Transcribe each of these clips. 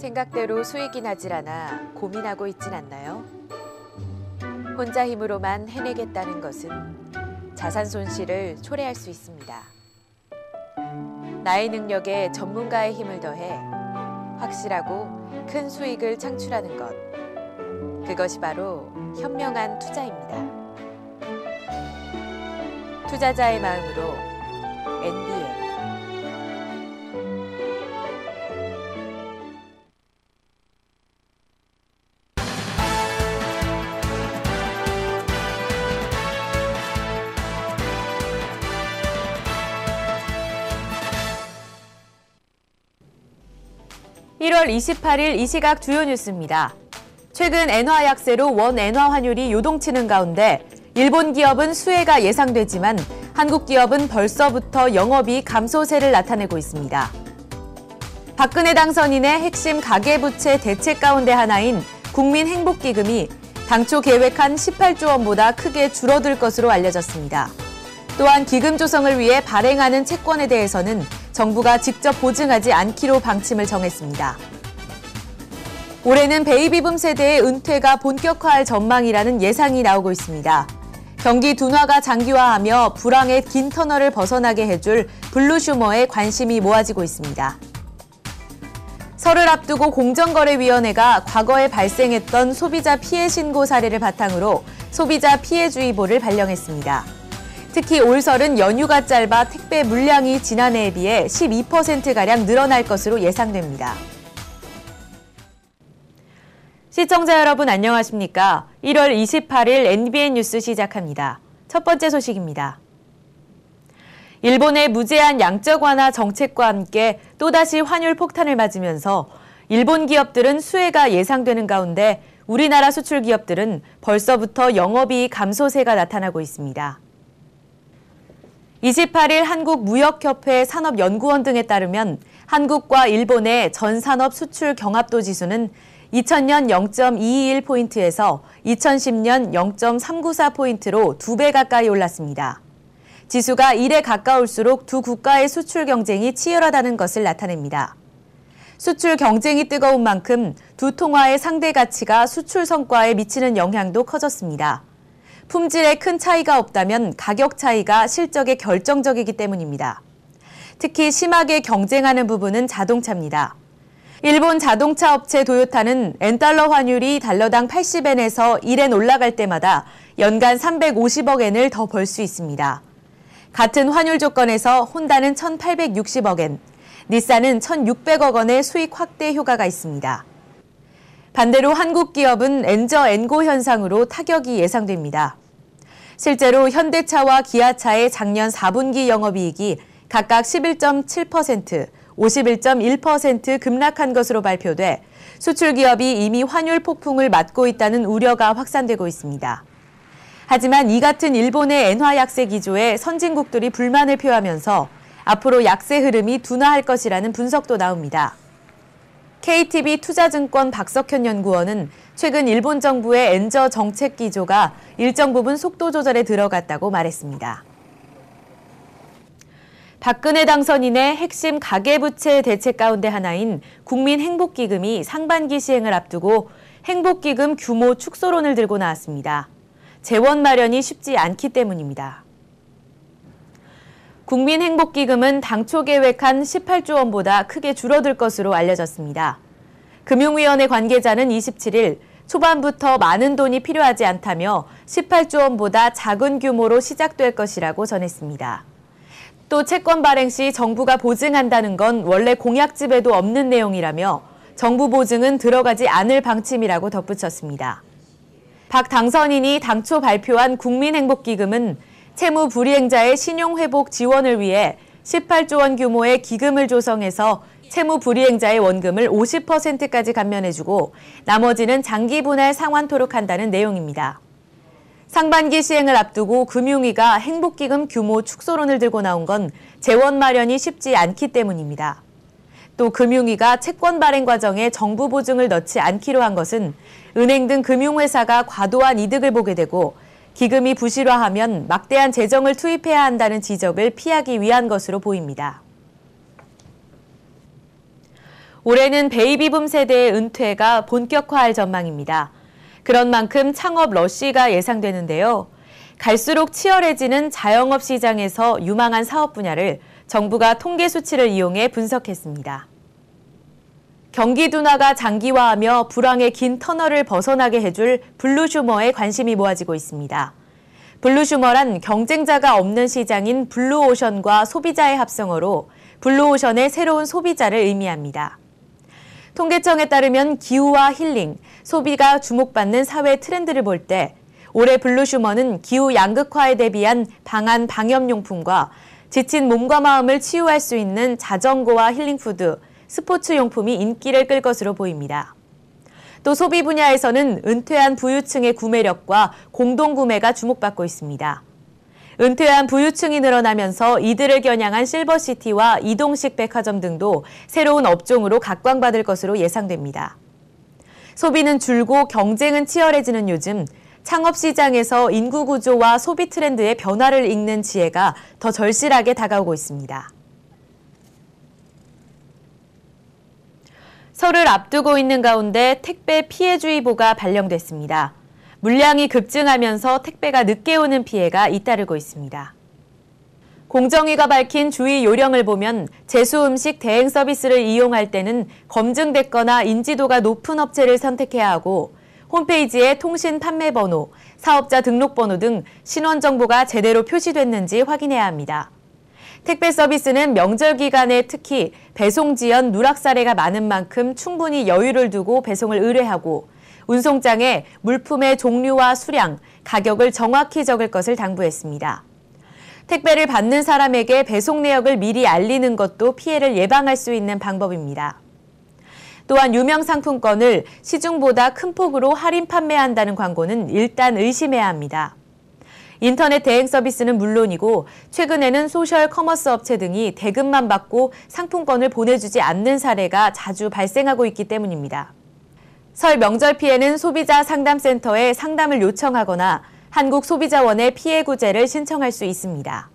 생각대로 수익이 나질 않아 고민하고 있진 않나요? 혼자 힘으로만 해내겠다는 것은 자산 손실을 초래할 수 있습니다. 나의 능력에 전문가의 힘을 더해 확실하고 큰 수익을 창출하는 것. 그것이 바로 현명한 투자입니다. 투자자의 마음으로 NBN. (1월 28일) 이 시각 주요 뉴스입니다. 최근 엔화 약세로 원 엔화 환율이 요동치는 가운데 일본 기업은 수혜가 예상되지만 한국 기업은 벌써부터 영업이익 감소세를 나타내고 있습니다. 박근혜 당선인의 핵심 가계부채 대책 가운데 하나인 국민행복기금이 당초 계획한 18조 원보다 크게 줄어들 것으로 알려졌습니다. 또한 기금 조성을 위해 발행하는 채권에 대해서는 정부가 직접 보증하지 않기로 방침을 정했습니다. 올해는 베이비붐 세대의 은퇴가 본격화할 전망이라는 예상이 나오고 있습니다. 경기 둔화가 장기화하며 불황의 긴 터널을 벗어나게 해줄 블루슈머에 관심이 모아지고 있습니다. 설을 앞두고 공정거래위원회가 과거에 발생했던 소비자 피해 신고 사례를 바탕으로 소비자 피해주의보를 발령했습니다. 특히 올 설은 연휴가 짧아 택배 물량이 지난해에 비해 12%가량 늘어날 것으로 예상됩니다. 시청자 여러분 안녕하십니까? 1월 28일 NBN 뉴스 시작합니다. 첫 번째 소식입니다. 일본의 무제한 양적 완화 정책과 함께 또다시 환율 폭탄을 맞으면서 일본 기업들은 수혜가 예상되는 가운데 우리나라 수출 기업들은 벌써부터 영업이익 감소세가 나타나고 있습니다. 28일 한국무역협회 산업연구원 등에 따르면 한국과 일본의 전산업 수출 경합도 지수는 2000년 0.221포인트에서 2010년 0.394포인트로 2배 가까이 올랐습니다. 지수가 1에 가까울수록 두 국가의 수출 경쟁이 치열하다는 것을 나타냅니다. 수출 경쟁이 뜨거운 만큼 두 통화의 상대 가치가 수출 성과에 미치는 영향도 커졌습니다. 품질에 큰 차이가 없다면 가격 차이가 실적에 결정적이기 때문입니다. 특히 심하게 경쟁하는 부분은 자동차입니다. 일본 자동차 업체 도요타는 엔달러 환율이 달러당 80엔에서 1엔 올라갈 때마다 연간 350억 엔을 더 벌 수 있습니다. 같은 환율 조건에서 혼다는 1,860억 엔, 닛산은 1,600억 원의 수익 확대 효과가 있습니다. 반대로 한국 기업은 엔저 엔고 현상으로 타격이 예상됩니다. 실제로 현대차와 기아차의 작년 4분기 영업이익이 각각 11.7%, 51.1% 급락한 것으로 발표돼 수출 기업이 이미 환율 폭풍을 맞고 있다는 우려가 확산되고 있습니다. 하지만 이 같은 일본의 엔화 약세 기조에 선진국들이 불만을 표하면서 앞으로 약세 흐름이 둔화할 것이라는 분석도 나옵니다. KTB 투자증권 박석현 연구원은 최근 일본 정부의 엔저 정책 기조가 일정 부분 속도 조절에 들어갔다고 말했습니다. 박근혜 당선인의 핵심 가계부채 대책 가운데 하나인 국민행복기금이 상반기 시행을 앞두고 행복기금 규모 축소론을 들고 나왔습니다. 재원 마련이 쉽지 않기 때문입니다. 국민행복기금은 당초 계획한 18조 원보다 크게 줄어들 것으로 알려졌습니다. 금융위원회 관계자는 27일 초반부터 많은 돈이 필요하지 않다며 18조 원보다 작은 규모로 시작될 것이라고 전했습니다. 또 채권 발행 시 정부가 보증한다는 건 원래 공약집에도 없는 내용이라며 정부 보증은 들어가지 않을 방침이라고 덧붙였습니다. 박 당선인이 당초 발표한 국민행복기금은 채무 불이행자의 신용회복 지원을 위해 18조 원 규모의 기금을 조성해서 채무 불이행자의 원금을 50%까지 감면해주고 나머지는 장기 분할 상환토록 한다는 내용입니다. 상반기 시행을 앞두고 금융위가 행복기금 규모 축소론을 들고 나온 건 재원 마련이 쉽지 않기 때문입니다. 또 금융위가 채권 발행 과정에 정부 보증을 넣지 않기로 한 것은 은행 등 금융회사가 과도한 이득을 보게 되고 기금이 부실화하면 막대한 재정을 투입해야 한다는 지적을 피하기 위한 것으로 보입니다. 올해는 베이비붐 세대의 은퇴가 본격화할 전망입니다. 그런 만큼 창업 러쉬가 예상되는데요. 갈수록 치열해지는 자영업 시장에서 유망한 사업 분야를 정부가 통계 수치를 이용해 분석했습니다. 경기 둔화가 장기화하며 불황의 긴 터널을 벗어나게 해줄 블루슈머에 관심이 모아지고 있습니다. 블루슈머란 경쟁자가 없는 시장인 블루오션과 소비자의 합성어로 블루오션의 새로운 소비자를 의미합니다. 통계청에 따르면 기후와 힐링, 소비가 주목받는 사회 트렌드를 볼 때 올해 블루슈머는 기후 양극화에 대비한 방한 방염용품과 지친 몸과 마음을 치유할 수 있는 자전거와 힐링푸드, 스포츠용품이 인기를 끌 것으로 보입니다. 또 소비 분야에서는 은퇴한 부유층의 구매력과 공동구매가 주목받고 있습니다. 은퇴한 부유층이 늘어나면서 이들을 겨냥한 실버시티와 이동식 백화점 등도 새로운 업종으로 각광받을 것으로 예상됩니다. 소비는 줄고 경쟁은 치열해지는 요즘 창업시장에서 인구구조와 소비 트렌드의 변화를 읽는 지혜가 더 절실하게 다가오고 있습니다. 설을 앞두고 있는 가운데 택배 피해주의보가 발령됐습니다. 물량이 급증하면서 택배가 늦게 오는 피해가 잇따르고 있습니다. 공정위가 밝힌 주의 요령을 보면 제수음식 대행 서비스를 이용할 때는 검증됐거나 인지도가 높은 업체를 선택해야 하고 홈페이지에 통신 판매번호, 사업자 등록번호 등 신원 정보가 제대로 표시됐는지 확인해야 합니다. 택배 서비스는 명절 기간에 특히 배송 지연 누락 사례가 많은 만큼 충분히 여유를 두고 배송을 의뢰하고 운송장에 물품의 종류와 수량, 가격을 정확히 적을 것을 당부했습니다. 택배를 받는 사람에게 배송 내역을 미리 알리는 것도 피해를 예방할 수 있는 방법입니다. 또한 유명 상품권을 시중보다 큰 폭으로 할인 판매한다는 광고는 일단 의심해야 합니다. 인터넷 대행 서비스는 물론이고 최근에는 소셜 커머스 업체 등이 대금만 받고 상품권을 보내주지 않는 사례가 자주 발생하고 있기 때문입니다. 설 명절 피해는 소비자 상담센터에 상담을 요청하거나 한국소비자원에 피해 구제를 신청할 수 있습니다.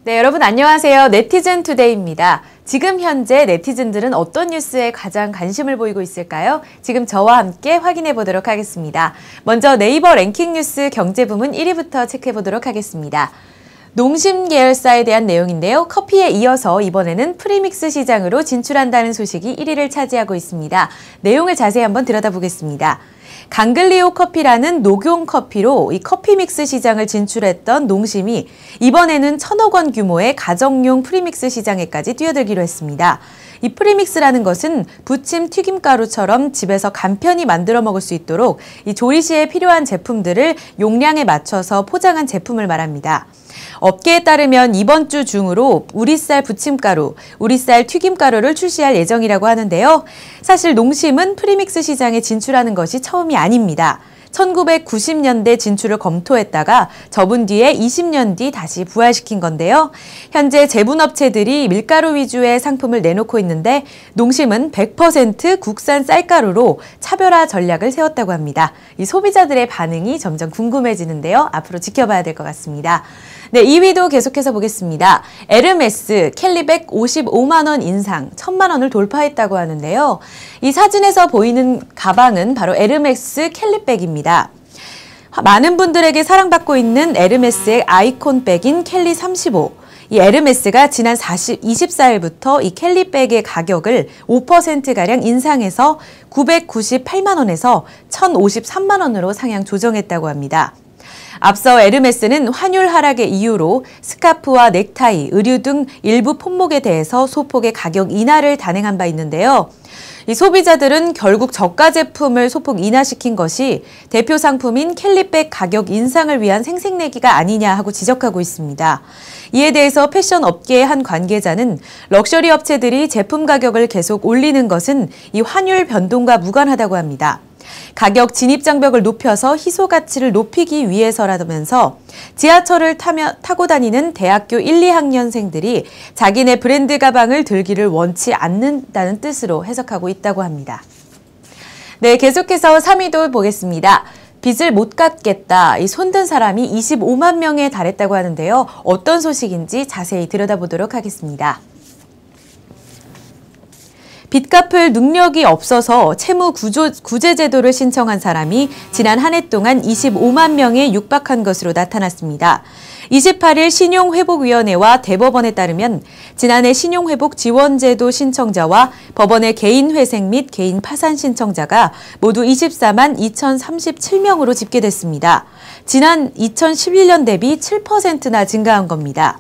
네, 여러분 안녕하세요. 네티즌 투데이입니다. 지금 현재 네티즌들은 어떤 뉴스에 가장 관심을 보이고 있을까요? 지금 저와 함께 확인해 보도록 하겠습니다. 먼저 네이버 랭킹 뉴스 경제 부문 1위부터 체크해 보도록 하겠습니다. 농심 계열사에 대한 내용인데요. 커피에 이어서 이번에는 프리믹스 시장으로 진출한다는 소식이 1위를 차지하고 있습니다. 내용을 자세히 한번 들여다보겠습니다. 강글리오 커피라는 녹용 커피로 이 커피 믹스 시장을 진출했던 농심이 이번에는 1,000억 원 규모의 가정용 프리믹스 시장에까지 뛰어들기로 했습니다. 이 프리믹스라는 것은 부침 튀김가루처럼 집에서 간편히 만들어 먹을 수 있도록 이 조리 시에 필요한 제품들을 용량에 맞춰서 포장한 제품을 말합니다. 업계에 따르면 이번 주 중으로 우리쌀 부침가루, 우리쌀 튀김가루를 출시할 예정이라고 하는데요. 사실 농심은 프리믹스 시장에 진출하는 것이 처음이 아닙니다. 1990년대 진출을 검토했다가 접은 뒤에 20년 뒤 다시 부활시킨 건데요. 현재 제분업체들이 밀가루 위주의 상품을 내놓고 있는데 농심은 100% 국산 쌀가루로 차별화 전략을 세웠다고 합니다. 이 소비자들의 반응이 점점 궁금해지는데요. 앞으로 지켜봐야 될 것 같습니다. 네, 2위도 계속해서 보겠습니다. 에르메스 캘리백 55만 원 인상, 1000만 원을 돌파했다고 하는데요. 이 사진에서 보이는 가방은 바로 에르메스 캘리백입니다. 많은 분들에게 사랑받고 있는 에르메스의 아이콘백인 캘리 35. 이 에르메스가 지난 24일부터 이 캘리백의 가격을 5%가량 인상해서 998만 원에서 1053만 원으로 상향 조정했다고 합니다. 앞서 에르메스는 환율 하락의 이유로 스카프와 넥타이, 의류 등 일부 품목에 대해서 소폭의 가격 인하를 단행한 바 있는데요. 이 소비자들은 결국 저가 제품을 소폭 인하시킨 것이 대표 상품인 캘리백 가격 인상을 위한 생색내기가 아니냐 하고 지적하고 있습니다. 이에 대해서 패션 업계의 한 관계자는 럭셔리 업체들이 제품 가격을 계속 올리는 것은 이 환율 변동과 무관하다고 합니다. 가격 진입 장벽을 높여서 희소 가치를 높이기 위해서라면서 지하철을 타고 다니는 대학교 1, 2학년생들이 자기네 브랜드 가방을 들기를 원치 않는다는 뜻으로 해석하고 있다고 합니다. 네, 계속해서 3위도 보겠습니다. 빚을 못 갚겠다. 이 손든 사람이 25만 명에 달했다고 하는데요. 어떤 소식인지 자세히 들여다보도록 하겠습니다. 빚 갚을 능력이 없어서 채무 구제 제도를 신청한 사람이 지난 한 해 동안 25만 명에 육박한 것으로 나타났습니다. 28일 신용회복위원회와 대법원에 따르면 지난해 신용회복 지원제도 신청자와 법원의 개인회생 및 개인 파산 신청자가 모두 24만 2,037명으로 집계됐습니다. 지난 2011년 대비 7%나 증가한 겁니다.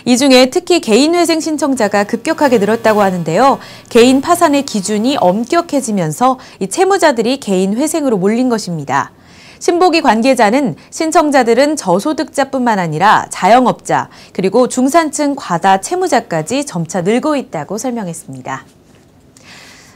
이 중에 특히 개인회생 신청자가 급격하게 늘었다고 하는데요. 개인 파산의 기준이 엄격해지면서 이 채무자들이 개인회생으로 몰린 것입니다. 신보기 관계자는 신청자들은 저소득자뿐만 아니라 자영업자, 그리고 중산층 과다 채무자까지 점차 늘고 있다고 설명했습니다.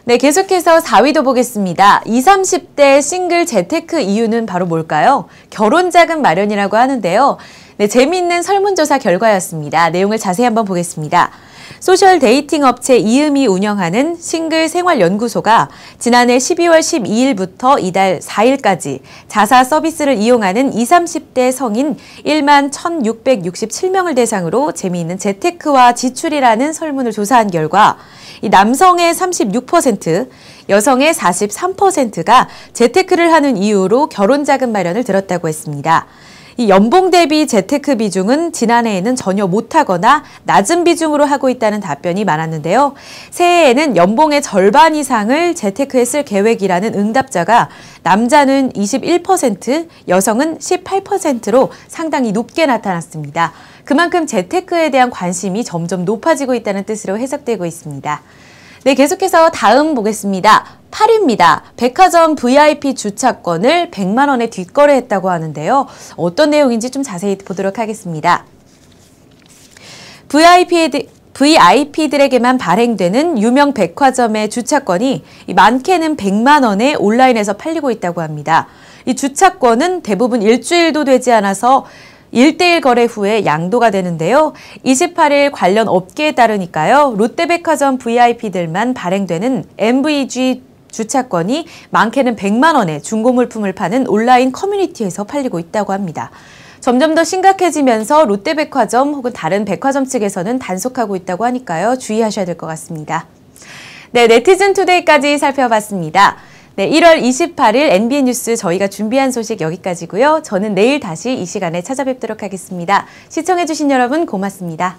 네, 계속해서 4위도 보겠습니다. 20, 30대 싱글 재테크 이유는 바로 뭘까요? 결혼 자금 마련이라고 하는데요. 네, 재미있는 설문조사 결과였습니다. 내용을 자세히 한번 보겠습니다. 소셜 데이팅 업체 이음이 운영하는 싱글 생활연구소가 지난해 12월 12일부터 이달 4일까지 자사 서비스를 이용하는 20, 30대 성인 1만 1,667명을 대상으로 재미있는 재테크와 지출이라는 설문을 조사한 결과 이 남성의 36%, 여성의 43%가 재테크를 하는 이유로 결혼자금 마련을 들었다고 했습니다. 이 연봉 대비 재테크 비중은 지난해에는 전혀 못하거나 낮은 비중으로 하고 있다는 답변이 많았는데요. 새해에는 연봉의 절반 이상을 재테크에 쓸 계획이라는 응답자가 남자는 21%, 여성은 18%로 상당히 높게 나타났습니다. 그만큼 재테크에 대한 관심이 점점 높아지고 있다는 뜻으로 해석되고 있습니다. 네, 계속해서 다음 보겠습니다. 8위입니다. 백화점 VIP 주차권을 100만 원에 뒷거래했다고 하는데요. 어떤 내용인지 좀 자세히 보도록 하겠습니다. VIP들에게만 발행되는 유명 백화점의 주차권이 많게는 100만 원에 온라인에서 팔리고 있다고 합니다. 이 주차권은 대부분 일주일도 되지 않아서 1대1 거래 후에 양도가 되는데요. 28일 관련 업계에 따르니까요. 롯데백화점 VIP들만 발행되는 MVG 주차권이 많게는 100만 원에 중고물품을 파는 온라인 커뮤니티에서 팔리고 있다고 합니다. 점점 더 심각해지면서 롯데백화점 혹은 다른 백화점 측에서는 단속하고 있다고 하니까요. 주의하셔야 될 것 같습니다. 네, 네티즌 투데이까지 살펴봤습니다. 네, 1월 28일 NBN 뉴스 저희가 준비한 소식 여기까지고요. 저는 내일 다시 이 시간에 찾아뵙도록 하겠습니다. 시청해주신 여러분 고맙습니다.